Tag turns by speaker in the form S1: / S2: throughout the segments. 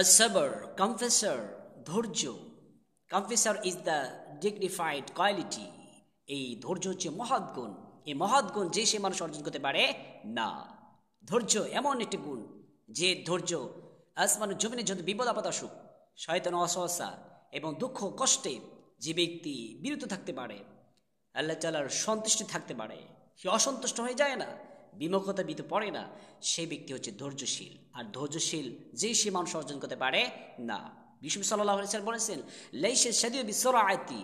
S1: As-sabr, confessor, ধৈর্য। Confessor is the dignified quality. এই ধৈর্য হচ্ছে মহৎ গুণ। এই মহৎ গুণ যে সে মানুষ অর্জন করতে পারে না। ধৈর্য এমন একটি গুণ যে ধৈর্য আসমান জমিনে যত বিপদ আপদ আসুক, শয়তান অসহসা এবং দুঃখ কষ্টে যে ব্যক্তি বিরত থাকতে পারে, আল্লাহ তাআলার সন্তুষ্টি থাকতে পারে, সে অসন্তুষ্ট হয়ে যায় না, বিমুখতা বিতে পড়ে না, সেই ব্যক্তি হচ্ছে ধৈর্যশীল। আর ধৈর্যশীল যে সে মানুষ অর্জন করতে পারে না। বিষ্ণু সাল্লাল্লাহু আলাইহি ওয়াসাল্লাম বলেছেন, লাইসা শাদীদু বিসরাআতি,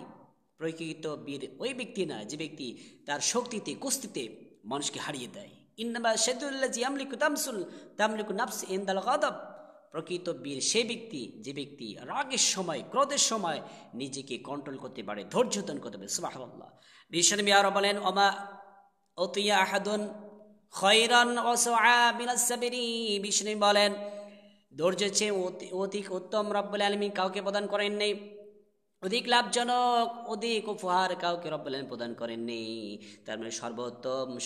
S1: প্রকৃত বীর ওই ব্যক্তি না যে ব্যক্তি তার শক্তিতে কুস্তিতে মানুষকে হারিয়ে দেয়। ইন্নামা শাদীদুল্লাযী তামলিকু নাফস ইনদাল গাদাব, প্রকৃত বীর সেই ব্যক্তি যে ব্যক্তি রাগের সময় ক্রোধের সময় নিজেকে কন্ট্রোল করতে পারে, ধৈর্য ধারণ করতে পারে। সুবহানাল্লাহ। বিশ্বনবী আরো বলেন, ওমা উতিয়া আহাদুন খয়রান ওয়াসআ মিনাস সাবরি, বিষ্ণু বলেন ধৈর্যের চেয়ে অধিক উত্তম রব্বুল আলামিন কাউকে প্রদান করেন নেই, অধিক লাভজনক অধিক উপহার কাউকে রব্বুল আলামিন প্রদান করেননি। তার মানে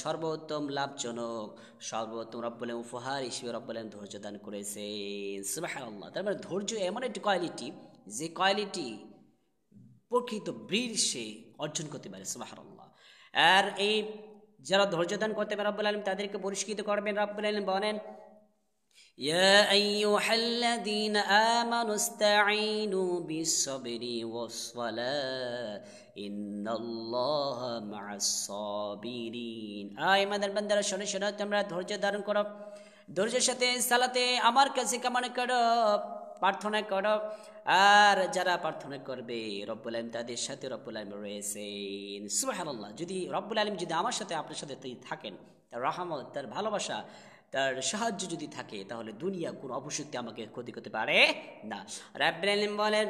S1: সর্বোত্তম লাভজনক সর্বোত্তম রব্বুল আলামিন উপহার হিসেবে রব্বুল আলামিন ধৈর্য দান করেছেন। সুবহানাল্লাহ। তার মানে ধৈর্য এমন একটি কোয়ালিটি যে কোয়ালিটি প্রকৃত বীর সে অর্জন করতে পারে। সুবহানাল্লাহ। আর এই যারা ধৈর্য দান করতে পারে রব্বুল আলামিন তাদেরকে পুরস্কৃত করবেন। রব্বুল আলামিন বলেন, ইয়া আইয়ুহাল্লাযীনা আমানু ইসতাঈনু বিস-সাবরি ওয়াস-সালাহ ইন্নাল্লাহা মা'আস-সাবিরিন। ঈমানদার বান্দারা শোনো শোনো, তোমরা ধৈর্য ধারণ করো, ধৈর্যের সাথে সালাতে আমার কাছে কামনা করো, প্রার্থনা করো। আর যারা প্রার্থনা করবে রব্বুল আলামিন তাদের সাথে রব্বুল আলামিন রয়েছেন। সুবহানাল্লাহ। যদি রব্বুল আলামিন যদি আমার সাথে আপনার সাথে থাকেন, তার রহমত, তার ভালোবাসা, তার সাহায্য যদি থাকে, তাহলে দুনিয়া কোনো অবশ্যই আমাকে ক্ষতি করতে পারে না। রব্বুল আলামিন বলেন,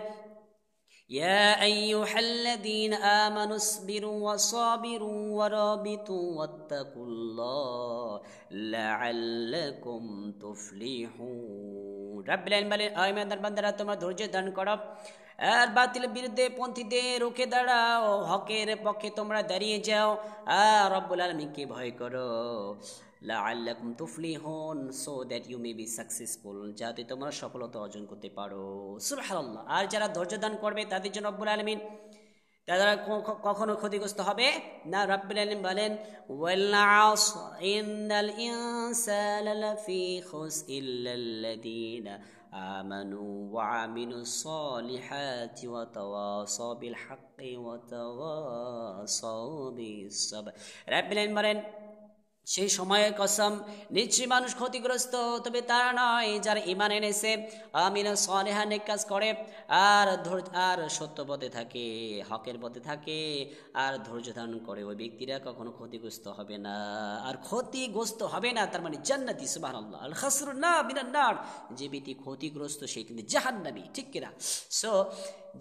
S1: ইয়া আইয়ুহাল্লাযীনা আমানু ইসবিরু ওয়াসাবিরু ওয়ারাবিতু ওয়াত্তাকুল্লাহ লাআল্লাকুম তুফলিহুন। রব্বুল আলামিন বলেন, হে ঈমানদার বান্দারা, তোমরা ধৈর্য ধারণ করো আর বাতিলের বিরুদ্ধে পন্থীদের রুখে দাঁড়াও, হকের পক্ষে তোমরা দাঁড়িয়ে যাও আর রব্বুল আলামিনকে ভয় করো। লাআল্লাকুম তুফলিহুন, so that you may be successful, যাতে তোমরা সফলতা অর্জন করতে পারো। সুবহানাল্লাহ। আর যারা ধৈর্য দান করবে তাদের জন্য রব্বুল আলামিন তারা কখনো ক্ষতিগ্রস্ত হবে না। রব্বুল আলামিন বলেন, ওয়াল আসর ইন্নাল ইনসানা লাফি খুসর ইল্লাল্লাযীনা আমানু ওয়া আমিলুস সলিহাতি ওয়া তাওয়াসাউ বিল হাক্কি ওয়া তাওয়াসাউ বিস সাবর। রব্বুল আলামিন বলেন, সেই সময়ের কসম, নিশ্চয়ই মানুষ ক্ষতিগ্রস্ত, তবে তারা নয় যারা ঈমান এনেছে, আমিনা সলিহা নেক কাজ করে আর সত্য পথে থাকে, হকের পথে থাকে আর ধৈর্য ধারণ করে, ওই ব্যক্তিরা কখনো ক্ষতিগ্রস্ত হবে না। আর ক্ষতিগ্রস্ত হবে না তার মানে জান্নাতি। সুবহানাল্লাহ। আল খাসরু না মিনান নার, যে ব্যক্তি ক্ষতিগ্রস্ত সে কিন্তু জাহান্নামী। ঠিক কিনা? সো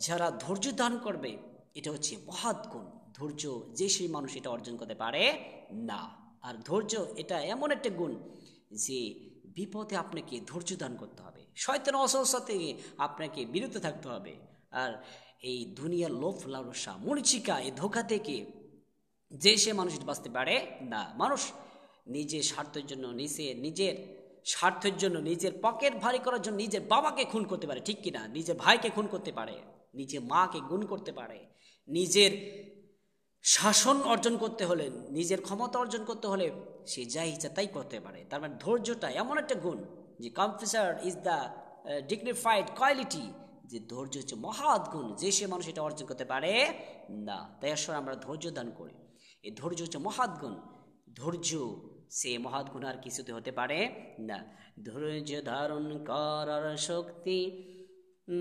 S1: যারা ধৈর্য ধারণ করবে এটা হচ্ছে মহৎ গুণ। ধৈর্য যে সেই মানুষ এটা অর্জন করতে পারে না। আর ধৈর্য এটা এমন একটা গুণ যে বিপদে আপনাকে ধৈর্য দান করতে হবে, শয়তান অসহসা থেকে আপনাকে বিরত থাকতে হবে। আর এই দুনিয়ার লোভ লালসা মরিচিকা এই ধোঁকা থেকে যে সে মানুষ বাঁচতে পারে না। মানুষ নিজের স্বার্থের জন্য নিজের পকেট ভারী করার জন্য নিজের বাবাকে খুন করতে পারে। ঠিক কিনা? নিজের ভাইকে খুন করতে পারে, নিজের মাকে খুন করতে পারে, নিজের শাসন অর্জন করতে হলে, নিজের ক্ষমতা অর্জন করতে হলে সে যা ইচ্ছা তাই করতে পারে। তার মানে ধৈর্যটা এমন একটা গুণ যে কনফেসার ইজ দ্য ডিগনিফাইড কোয়ালিটি, যে ধৈর্য হচ্ছে মহৎ গুণ, যে সে মানুষ এটা অর্জন করতে পারে না। তাই আসলে আমরা ধৈর্য দান করি। এই ধৈর্য হচ্ছে মহৎ গুণ। ধৈর্য সে মহৎ গুণ আর কিছুতে হতে পারে না। ধৈর্য ধারণ করার শক্তি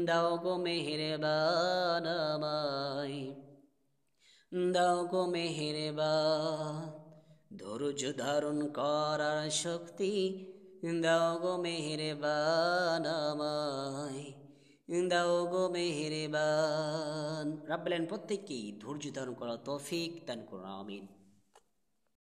S1: দাও গো মেহেরবান আমায়, দাও গো মেহেরবান, ধৈর্য ধারণ করার শক্তি দাও গো মেহেরবান আমায়, দাও গো মেহেরবান। রব্বুল আলামিন প্রত্যেককেই ধৈর্য ধারণ করার তৌফিক দান করুন। আমিন।